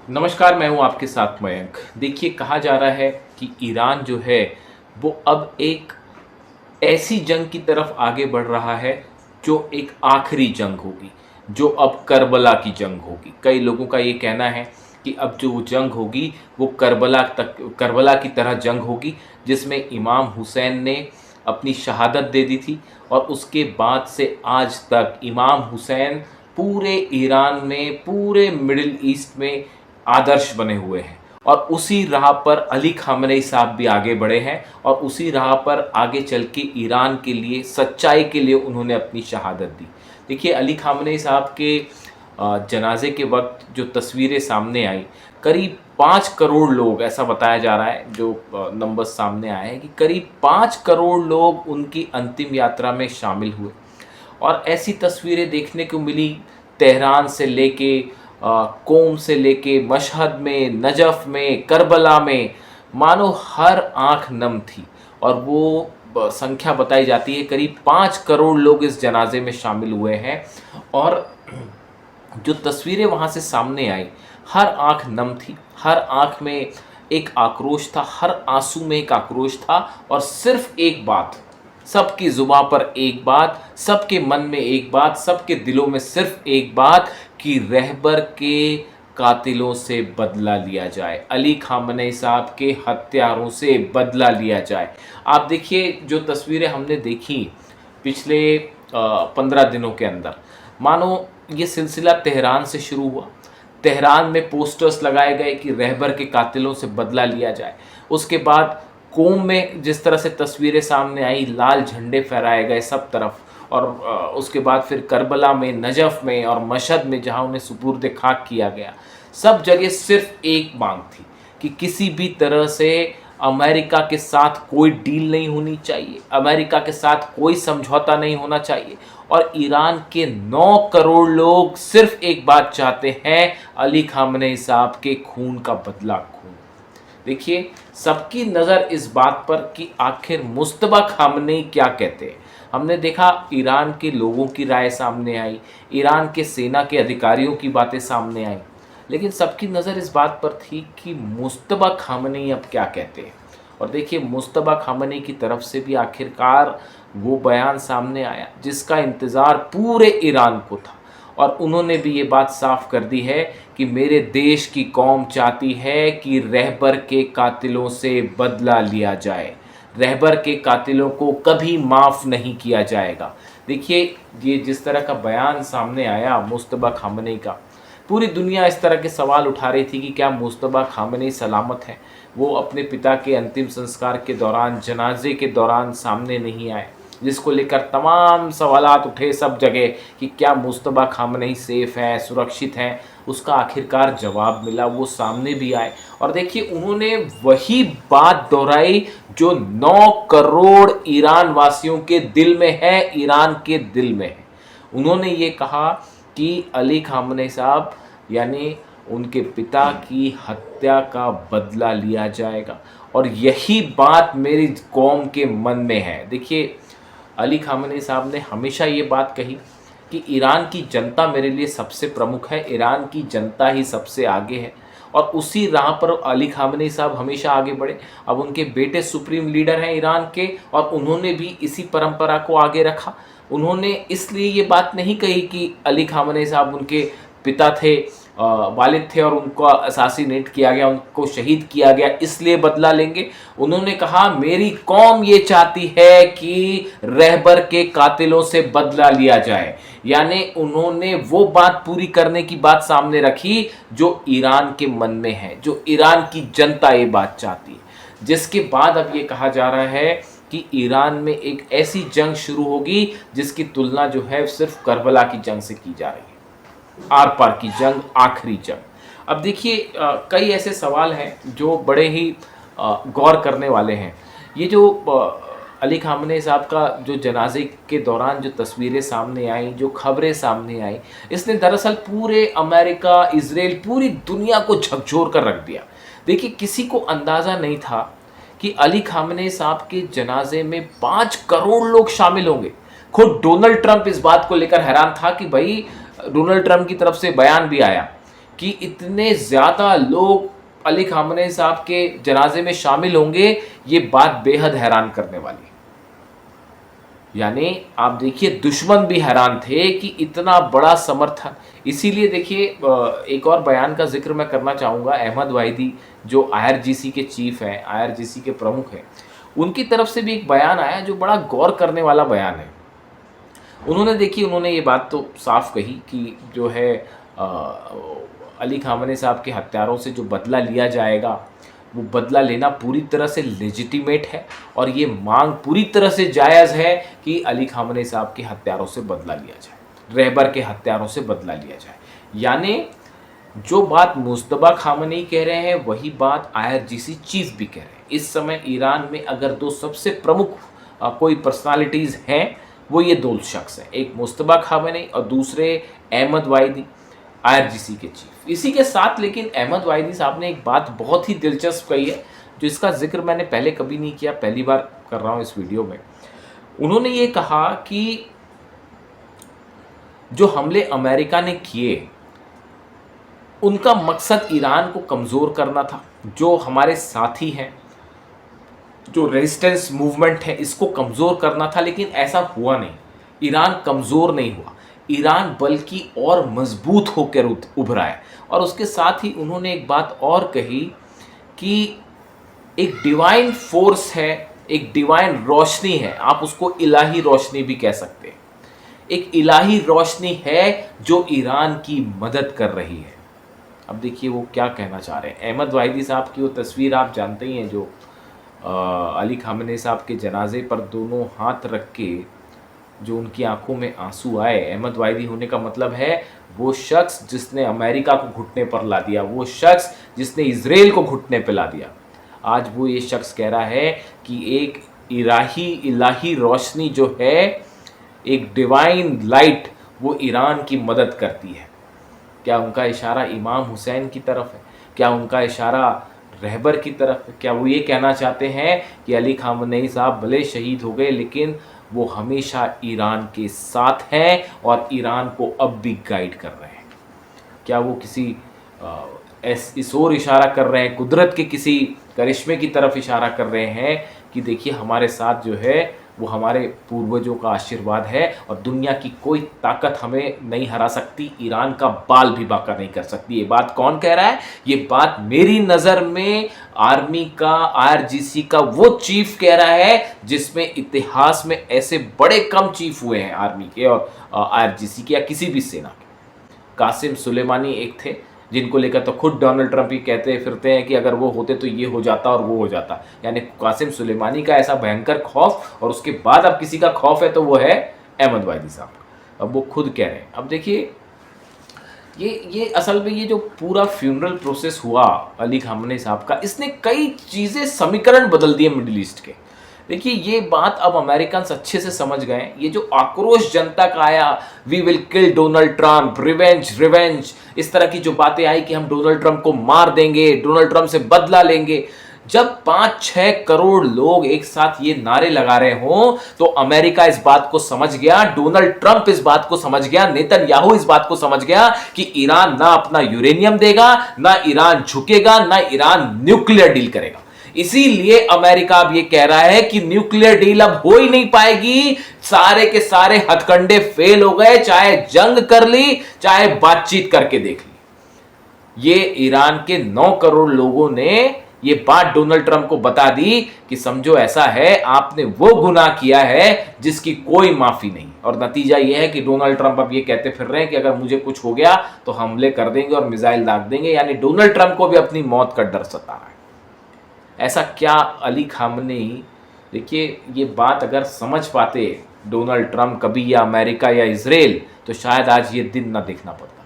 नमस्कार, मैं हूं आपके साथ मयंक। देखिए, कहा जा रहा है कि ईरान जो है वो अब एक ऐसी जंग की तरफ आगे बढ़ रहा है जो एक आखिरी जंग होगी, जो अब करबला की जंग होगी। कई लोगों का ये कहना है कि अब जो जंग होगी वो करबला की तरह जंग होगी, जिसमें इमाम हुसैन ने अपनी शहादत दे दी थी। और उसके बाद से आज तक इमाम हुसैन पूरे ईरान में, पूरे मिडिल ईस्ट में आदर्श बने हुए हैं। और उसी राह पर अली खामनेई साहब भी आगे बढ़े हैं, और उसी राह पर आगे चल के ईरान के लिए, सच्चाई के लिए उन्होंने अपनी शहादत दी। देखिए, अली खामनेई साहब के जनाजे के वक्त जो तस्वीरें सामने आई, करीब 5 करोड़ लोग, ऐसा बताया जा रहा है, जो नंबर सामने आए हैं कि करीब 5 करोड़ लोग उनकी अंतिम यात्रा में शामिल हुए। और ऐसी तस्वीरें देखने को मिली तेहरान से लेके, कोम से लेके, मशहद में, नजफ़ में, करबला में, मानो हर आंख नम थी। और वो संख्या बताई जाती है करीब 5 करोड़ लोग इस जनाजे में शामिल हुए हैं। और जो तस्वीरें वहाँ से सामने आई, हर आंख नम थी, हर आंख में एक आक्रोश था, हर आंसू में एक आक्रोश था। और सिर्फ एक बात, सबकी जुबां पर एक बात, सबके मन में एक बात, सबके दिलों में सिर्फ एक बात, कि रहबर के कातिलों से बदला लिया जाए, अली खामनेई साहब के हत्यारों से बदला लिया जाए। आप देखिए, जो तस्वीरें हमने देखी पिछले 15 दिनों के अंदर, मानो ये सिलसिला तेहरान से शुरू हुआ। तेहरान में पोस्टर्स लगाए गए कि रहबर के कातिलों से बदला लिया जाए। उसके बाद कोम में जिस तरह से तस्वीरें सामने आई, लाल झंडे फहराए गए सब तरफ। और उसके बाद फिर करबला में, नजफ़ में और मशहद में, जहां उन्हें सुपुर्द खाक किया गया, सब जगह सिर्फ एक मांग थी कि किसी भी तरह से अमेरिका के साथ कोई डील नहीं होनी चाहिए, अमेरिका के साथ कोई समझौता नहीं होना चाहिए। और ईरान के 9 करोड़ लोग सिर्फ एक बात चाहते हैं, अली खामनेई साहब के खून का बदला। खून, देखिए, सबकी नज़र इस बात पर कि आखिर मुस्तबा खामनेई क्या कहते हैं। हमने देखा, ईरान के लोगों की राय सामने आई, ईरान के सेना के अधिकारियों की बातें सामने आई, लेकिन सबकी नज़र इस बात पर थी कि मुस्तबा खामनेई अब क्या कहते हैं। और देखिए, मुस्तबा खामनेई की तरफ से भी आखिरकार वो बयान सामने आया जिसका इंतज़ार पूरे ईरान को था। और उन्होंने भी ये बात साफ कर दी है कि मेरे देश की कौम चाहती है कि रहबर के कातिलों से बदला लिया जाए, रहबर के कातिलों को कभी माफ़ नहीं किया जाएगा। देखिए, ये जिस तरह का बयान सामने आया मुस्तबा खामनेई का, पूरी दुनिया इस तरह के सवाल उठा रही थी कि क्या मुस्तबा खामनेई सलामत है। वो अपने पिता के अंतिम संस्कार के दौरान, जनाजे के दौरान सामने नहीं आए, जिसको लेकर तमाम सवालात उठे सब जगह कि क्या मुस्तबा खामनेई सेफ़ हैं, सुरक्षित हैं। उसका आखिरकार जवाब मिला, वो सामने भी आए। और देखिए, उन्होंने वही बात दोहराई जो 9 करोड़ ईरान वासियों के दिल में है, ईरान के दिल में है। उन्होंने ये कहा कि अली खामनेई साहब, यानी उनके पिता की हत्या का बदला लिया जाएगा। और यही बात मेरी कौम के मन में है। देखिए, अली खामनेई साहब ने हमेशा ये बात कही कि ईरान की जनता मेरे लिए सबसे प्रमुख है, ईरान की जनता ही सबसे आगे है। और उसी राह पर अली खामनेई साहब हमेशा आगे बढ़े। अब उनके बेटे सुप्रीम लीडर हैं ईरान के, और उन्होंने भी इसी परंपरा को आगे रखा। उन्होंने इसलिए ये बात नहीं कही कि अली खामनेई साहब उनके पिता थे, वालिद थे, और उनको असासिनेट किया गया, उनको शहीद किया गया, इसलिए बदला लेंगे। उन्होंने कहा, मेरी कौम ये चाहती है कि रहबर के कातिलों से बदला लिया जाए। यानी उन्होंने वो बात पूरी करने की बात सामने रखी जो ईरान के मन में है, जो ईरान की जनता ये बात चाहती है। जिसके बाद अब ये कहा जा रहा है कि ईरान में एक ऐसी जंग शुरू होगी जिसकी तुलना जो है सिर्फ करबला की जंग से की जा रही है, आर पार की जंग, आखिरी जंग। अब देखिए, कई ऐसे सवाल हैं जो बड़े ही गौर करने वाले हैं। ये जो अली खामनेई साहब का जो जनाजे के दौरान जो तस्वीरें सामने आई, जो खबरें सामने आई, इसने दरअसल पूरे अमेरिका, इजराइल, पूरी दुनिया को झकझोर कर रख दिया। देखिए, किसी को अंदाज़ा नहीं था कि अली खामनेई साहब के जनाजे में 5 करोड़ लोग शामिल होंगे। खुद डोनाल्ड ट्रंप इस बात को लेकर हैरान था कि भाई, डोनाल्ड ट्रंप की तरफ से बयान भी आया कि इतने ज़्यादा लोग अली खामनेई साहब के जनाजे में शामिल होंगे, ये बात बेहद हैरान करने वाली है। यानी आप देखिए दुश्मन भी हैरान थे कि इतना बड़ा समर्थन। इसीलिए देखिए एक और बयान का जिक्र मैं करना चाहूँगा। अहमद वाहिदी जो आईआरजीसी के चीफ हैं, आईआरजीसी के प्रमुख हैं, उनकी तरफ से भी एक बयान आया जो बड़ा गौर करने वाला बयान है। उन्होंने ये बात तो साफ कही कि जो है अली खामनेई साहब के हत्यारों से जो बदला लिया जाएगा वो बदला लेना पूरी तरह से लेजिटिमेट है और ये मांग पूरी तरह से जायज़ है कि अली खामनेई साहब के हत्यारों से बदला लिया जाए, रहबर के हत्यारों से बदला लिया जाए। यानी जो बात मुज्तबा खामनेई कह रहे हैं वही बात आईआरजीसी चीफ भी कह रहे हैं। इस समय ईरान में अगर दो सबसे प्रमुख कोई पर्सनालिटीज़ हैं वो ये दो शख्स हैं, एक मुज्तबा खामनेई और दूसरे अहमद वाहिदी, आईआरजीसी के चीफ। इसी के साथ लेकिन अहमद वाहिदी साहब ने एक बात बहुत ही दिलचस्प कही है जो इसका जिक्र मैंने पहले कभी नहीं किया, पहली बार कर रहा हूँ इस वीडियो में। उन्होंने ये कहा कि जो हमले अमेरिका ने किए उनका मकसद ईरान को कमज़ोर करना था, जो हमारे साथी हैं, जो रेजिस्टेंस मूवमेंट है इसको कमज़ोर करना था, लेकिन ऐसा हुआ नहीं। ईरान कमज़ोर नहीं हुआ, ईरान बल्कि और मजबूत होकर उभरा है। और उसके साथ ही उन्होंने एक बात और कही कि एक डिवाइन फोर्स है, एक डिवाइन रोशनी है, आप उसको इलाही रोशनी भी कह सकते हैं, एक इलाही रोशनी है जो ईरान की मदद कर रही है। अब देखिए वो क्या कहना चाह रहे हैं। अहमद वाहिदी साहब की वो तस्वीर आप जानते ही हैं जो अली खामनेई साहब के जनाजे पर दोनों हाथ रख के जो उनकी आंखों में आंसू आए। अहमद वाहिदी होने का मतलब है वो शख्स जिसने अमेरिका को घुटने पर ला दिया, वो शख्स जिसने इजराइल को घुटने पर ला दिया। आज वो ये शख्स कह रहा है कि एक इलाही रोशनी जो है, एक डिवाइन लाइट, वो ईरान की मदद करती है। क्या उनका इशारा इमाम हुसैन की तरफ है? क्या उनका इशारा रहबर की तरफ है? क्या वो ये कहना चाहते हैं कि अली खामनेई साहब भले शहीद हो गए लेकिन वो हमेशा ईरान के साथ हैं और ईरान को अब भी गाइड कर रहे हैं? क्या वो किसी इस ओर इशारा कर रहे हैं, कुदरत के किसी करिश्मे की तरफ इशारा कर रहे हैं कि देखिए हमारे साथ जो है वो हमारे पूर्वजों का आशीर्वाद है और दुनिया की कोई ताकत हमें नहीं हरा सकती, ईरान का बाल भी बांका नहीं कर सकती। ये बात कौन कह रहा है? ये बात मेरी नज़र में आर्मी का, आईआरजीसी का वो चीफ कह रहा है जिसमें इतिहास में ऐसे बड़े कम चीफ हुए हैं आर्मी के और आईआरजीसी के या किसी भी सेना के। कासिम सुलेमानी एक थे जिनको लेकर तो खुद डोनाल्ड ट्रंप ही कहते फिरते हैं कि अगर वो होते तो ये हो जाता और वो हो जाता। यानी कासिम सुलेमानी का ऐसा भयंकर खौफ, और उसके बाद अब किसी का खौफ है तो वो है अहमद वाहिदी साहब का। अब वो खुद कह रहे हैं। अब देखिए ये असल में ये जो पूरा फ्यूनरल प्रोसेस हुआ अली खामनेई साहब का, इसने कई चीज़ें, समीकरण बदल दिए मिडिल ईस्ट के। देखिए ये बात अब अमेरिकन अच्छे से समझ गए। ये जो आक्रोश जनता का आया, we will kill Donald Trump, revenge revenge, इस तरह की जो बातें आई कि हम डोनाल्ड ट्रंप को मार देंगे, डोनाल्ड ट्रंप से बदला लेंगे। जब 5-6 करोड़ लोग एक साथ ये नारे लगा रहे हों तो अमेरिका इस बात को समझ गया, डोनाल्ड ट्रंप इस बात को समझ गया, नेतन्याहू इस बात को समझ गया कि ईरान ना अपना यूरेनियम देगा, ना ईरान झुकेगा, ना ईरान न्यूक्लियर डील करेगा। इसीलिए अमेरिका अब ये कह रहा है कि न्यूक्लियर डील अब हो ही नहीं पाएगी, सारे के सारे हथकंडे फेल हो गए, चाहे जंग कर ली, चाहे बातचीत करके देख ली। ये ईरान के 9 करोड़ लोगों ने ये बात डोनाल्ड ट्रंप को बता दी कि समझो ऐसा है, आपने वो गुनाह किया है जिसकी कोई माफी नहीं। और नतीजा ये है कि डोनाल्ड ट्रंप अब ये कहते फिर रहे हैं कि अगर मुझे कुछ हो गया तो हमले कर देंगे और मिसाइल दाग देंगे। यानी डोनाल्ड ट्रंप को भी अपनी मौत का डर सता रहा है। ऐसा क्या अली खामनेई, देखिए ये बात अगर समझ पाते डोनाल्ड ट्रंप कभी, या अमेरिका या इजराइल, तो शायद आज ये दिन ना देखना पड़ता।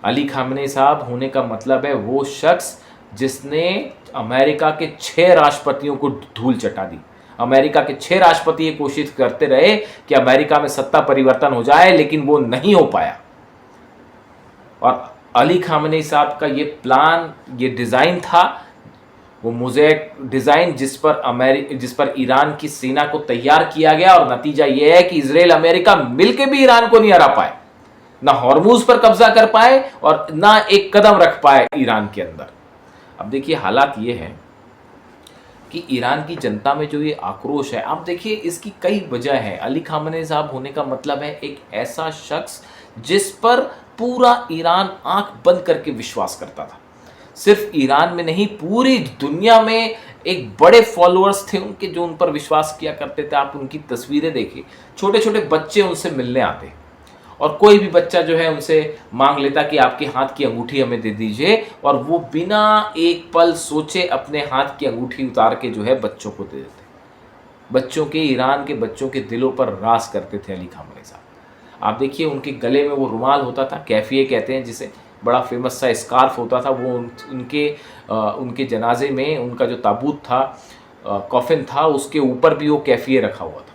अली खामनेई साहब होने का मतलब है वो शख्स जिसने अमेरिका के 6 राष्ट्रपतियों को धूल चटा दी। अमेरिका के 6 राष्ट्रपति ये कोशिश करते रहे कि अमेरिका में सत्ता परिवर्तन हो जाए, लेकिन वो नहीं हो पाया। और अली खामनेई साहब का ये प्लान, ये डिज़ाइन था, वो मोज़ेक डिज़ाइन जिस पर ईरान की सेना को तैयार किया गया। और नतीजा ये है कि इजराइल अमेरिका मिलके भी ईरान को नहीं हरा पाए। ना हॉर्मूज पर कब्जा कर पाए और ना एक कदम रख पाए ईरान के अंदर। अब देखिए हालात ये है कि ईरान की जनता में जो ये आक्रोश है, आप देखिए इसकी कई वजह है। अली खामनेई साहब होने का मतलब है एक ऐसा शख्स जिस पर पूरा ईरान आंख बंद करके विश्वास करता था। सिर्फ ईरान में नहीं, पूरी दुनिया में एक बड़े फॉलोअर्स थे उनके जो उन पर विश्वास किया करते थे। आप उनकी तस्वीरें देखिए, छोटे छोटे बच्चे उनसे मिलने आते और कोई भी बच्चा जो है उनसे मांग लेता कि आपके हाथ की अंगूठी हमें दे दीजिए, और वो बिना एक पल सोचे अपने हाथ की अंगूठी उतार के जो है बच्चों को दे देते। बच्चों के, ईरान के बच्चों के दिलों पर राज करते थे अली खामनेई साहब। आप देखिए उनके गले में वो रुमाल होता था, कैफिए कहते हैं जिसे, बड़ा फेमस सा स्कार्फ होता था। वो उनके जनाजे में उनका जो ताबूत था, कॉफिन था, उसके ऊपर भी वो कैफिए रखा हुआ था।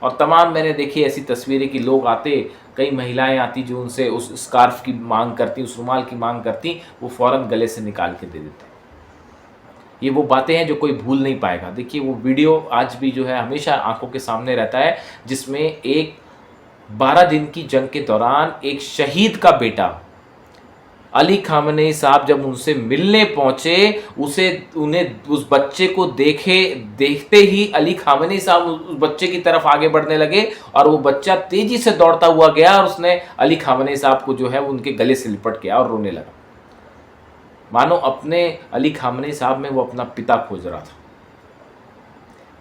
और तमाम मैंने देखी ऐसी तस्वीरें कि लोग आते, कई महिलाएं आती जो उनसे उस स्कार्फ की मांग करती, उस रुमाल की मांग करती, वो फ़ौरन गले से निकाल के दे देते। ये वो बातें हैं जो कोई भूल नहीं पाएगा। देखिए वो वीडियो आज भी जो है हमेशा आंखों के सामने रहता है, जिसमें एक 12 दिन की जंग के दौरान एक शहीद का बेटा अली खामनेई साहब जब उनसे मिलने पहुंचे, उस बच्चे को देखते ही अली खामनेई साहब उस बच्चे की तरफ आगे बढ़ने लगे और वो बच्चा तेजी से दौड़ता हुआ गया और उसने अली खामनेई साहब को जो है उनके गले से लिपट गया और रोने लगा, मानो अपने अली खामनेई साहब में वो अपना पिता खोज रहा था।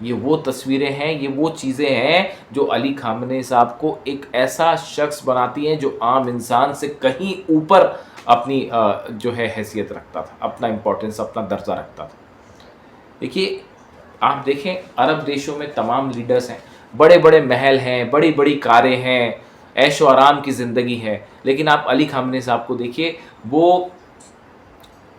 ये वो तस्वीरें हैं, ये वो चीज़ें हैं जो अली खामनेई साहब को एक ऐसा शख्स बनाती हैं जो आम इंसान से कहीं ऊपर अपनी जो है हैसियत रखता था, अपना इम्पोर्टेंस, अपना दर्जा रखता था। देखिए आप देखें अरब देशों में तमाम लीडर्स हैं, बड़े बड़े महल हैं, बड़ी बड़ी कारें हैं, ऐशो आराम की ज़िंदगी है, लेकिन आप अली खामनेई साहब को देखिए, वो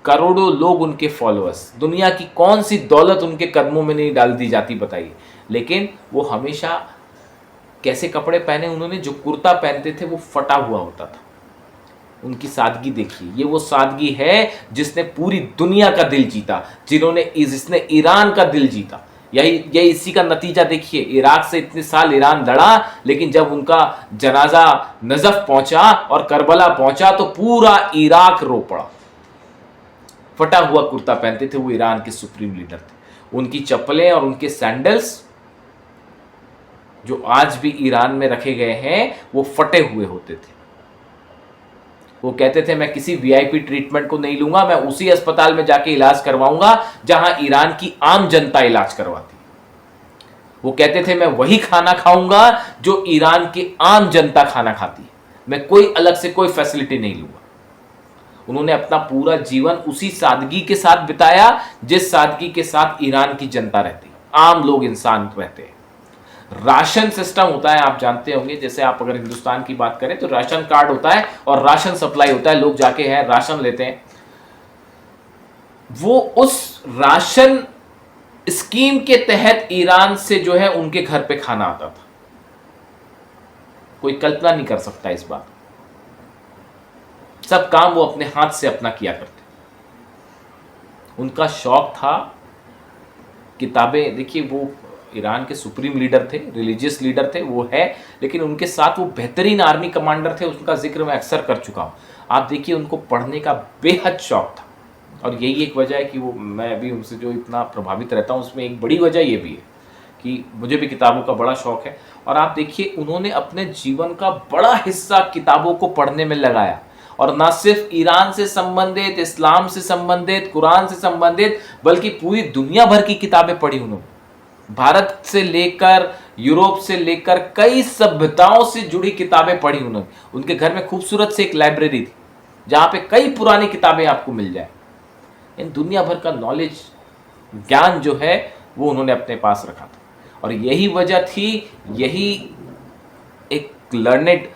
करोड़ों लोग उनके फॉलोअर्स, दुनिया की कौन सी दौलत उनके कदमों में नहीं डाल दी जाती बताइए, लेकिन वो हमेशा कैसे कपड़े पहने, उन्होंने जो कुर्ता पहनते थे वो फटा हुआ होता था। उनकी सादगी देखिए, ये वो सादगी है जिसने पूरी दुनिया का दिल जीता, जिसने ईरान का दिल जीता। यही इसी का नतीजा देखिए, इराक से इतने साल ईरान लड़ा, लेकिन जब उनका जनाजा नजफ पहुंचा और करबला पहुंचा तो पूरा इराक रो पड़ा। फटा हुआ कुर्ता पहनते थे वो ईरान के सुप्रीम लीडर थे। उनकी चप्पलें और उनके सैंडल्स जो आज भी ईरान में रखे गए हैं वो फटे हुए होते थे। वो कहते थे मैं किसी वीआईपी ट्रीटमेंट को नहीं लूंगा, मैं उसी अस्पताल में जाके इलाज करवाऊंगा जहां ईरान की आम जनता इलाज करवाती। वो कहते थे मैं वही खाना खाऊंगा जो ईरान की आम जनता खाना खाती है, मैं कोई अलग से कोई फैसिलिटी नहीं लूंगा। उन्होंने अपना पूरा जीवन उसी सादगी के साथ बिताया जिस सादगी के साथ ईरान की जनता रहती, आम लोग इंसान रहते हैं। राशन सिस्टम होता है, आप जानते होंगे, जैसे आप अगर हिंदुस्तान की बात करें तो राशन कार्ड होता है और राशन सप्लाई होता है, लोग जाके है राशन लेते हैं। वो उस राशन स्कीम के तहत ईरान से जो है उनके घर पे खाना आता था। कोई कल्पना नहीं कर सकता इस बात। सब काम वो अपने हाथ से अपना किया करते। उनका शौक था किताबें। देखिए वो ईरान के सुप्रीम लीडर थे, रिलीजियस लीडर थे, वो है, लेकिन उनके साथ वो बेहतरीन आर्मी कमांडर थे, उसका जिक्र मैं अक्सर कर चुका हूँ। आप देखिए उनको पढ़ने का बेहद शौक था और यही एक वजह है कि वो, मैं भी उनसे जो इतना प्रभावित रहता हूँ उसमें एक बड़ी वजह ये भी है कि मुझे भी किताबों का बड़ा शौक है। और आप देखिए उन्होंने अपने जीवन का बड़ा हिस्सा किताबों को पढ़ने में लगाया, और ना सिर्फ ईरान से संबंधित, इस्लाम से संबंधित, कुरान से संबंधित, बल्कि पूरी दुनिया भर की किताबें पढ़ी उन्होंने। भारत से लेकर यूरोप से लेकर कई सभ्यताओं से जुड़ी किताबें पढ़ी उन्होंने। उनके घर में खूबसूरत से एक लाइब्रेरी थी जहां पे कई पुरानी किताबें आपको मिल जाए। इन दुनिया भर का नॉलेज, ज्ञान जो है वो उन्होंने अपने पास रखा था, और यही वजह थी, यही एक लर्नेड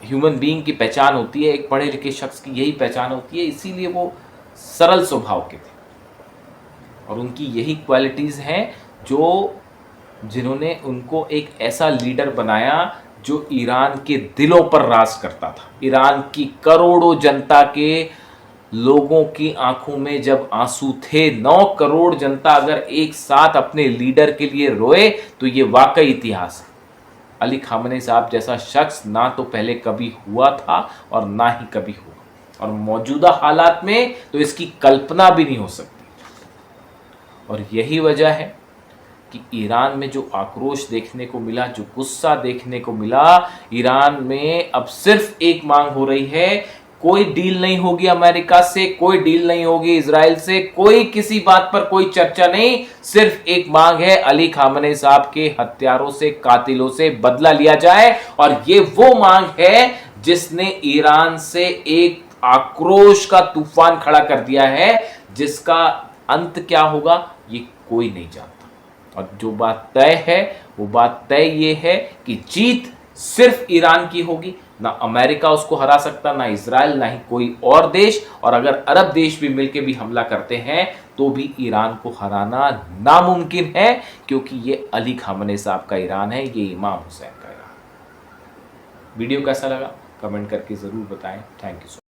ह्यूमन बीइंग की पहचान होती है, एक पढ़े लिखे शख्स की यही पहचान होती है। इसीलिए वो सरल स्वभाव के थे और उनकी यही क्वालिटीज़ हैं जिन्होंने उनको एक ऐसा लीडर बनाया जो ईरान के दिलों पर राज करता था। ईरान की करोड़ों जनता के लोगों की आंखों में जब आंसू थे, 9 करोड़ जनता अगर एक साथ अपने लीडर के लिए रोए तो ये वाकई इतिहास है। अली खामनेई साहब जैसा शख्स ना तो पहले कभी हुआ था और ना ही कभी होगा, और मौजूदा हालात में तो इसकी कल्पना भी नहीं हो सकती। और यही वजह है कि ईरान में जो आक्रोश देखने को मिला, जो गुस्सा देखने को मिला, ईरान में अब सिर्फ एक मांग हो रही है, कोई डील नहीं होगी अमेरिका से, कोई डील नहीं होगी इजराइल से, कोई किसी बात पर कोई चर्चा नहीं, सिर्फ एक मांग है, अली खामनेई साहब के हत्यारों से, कातिलों से बदला लिया जाए। और ये वो मांग है जिसने ईरान से एक आक्रोश का तूफान खड़ा कर दिया है, जिसका अंत क्या होगा ये कोई नहीं जानता। और जो बात तय है वो बात तय ये है कि जीत सिर्फ ईरान की होगी, ना अमेरिका उसको हरा सकता, ना इजराइल, ना ही कोई और देश। और अगर अरब देश भी मिलकर भी हमला करते हैं तो भी ईरान को हराना नामुमकिन है, क्योंकि ये अली खामनेई साहब का ईरान है, ये इमाम हुसैन का ईरान। वीडियो कैसा लगा कमेंट करके जरूर बताएं। Thank you so much.